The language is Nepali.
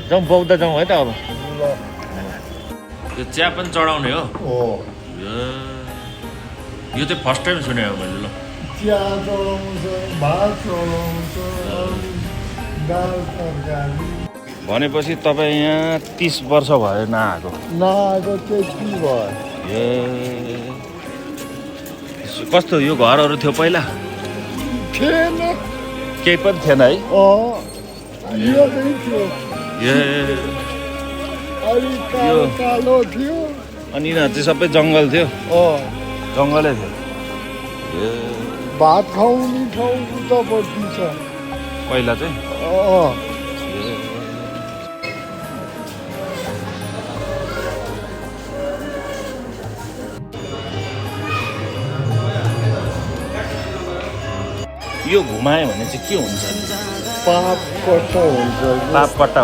जाउँ बौद्ध जाउँ है त अब ल यो चिया पनि चढाउने हो ओ यो चाहिँ फर्स्ट टाइम सुने हो मैले ल चिया चढाउँछ भात चढाउँछ दाल तरकारी भनेपछि तपाईँ यहाँ 30 वर्ष भयो नआएको नआएको त्यति भयो ए कस्तो यो घरहरू थियो पहिला थिएन केही पनि थिएन है यो चाहिँ थियो ए अलि कालो कालो थियो अनि यिनीहरू चाहिँ सबै जङ्गल थियो जङ्गलै थियो ए भात खुवाउने ठाउँ उतापट्टि छ पहिला चाहिँ यो घुमायो भने चाहिँ के हुन्छ पाप कट्टा हुन्छ पाप पट्टा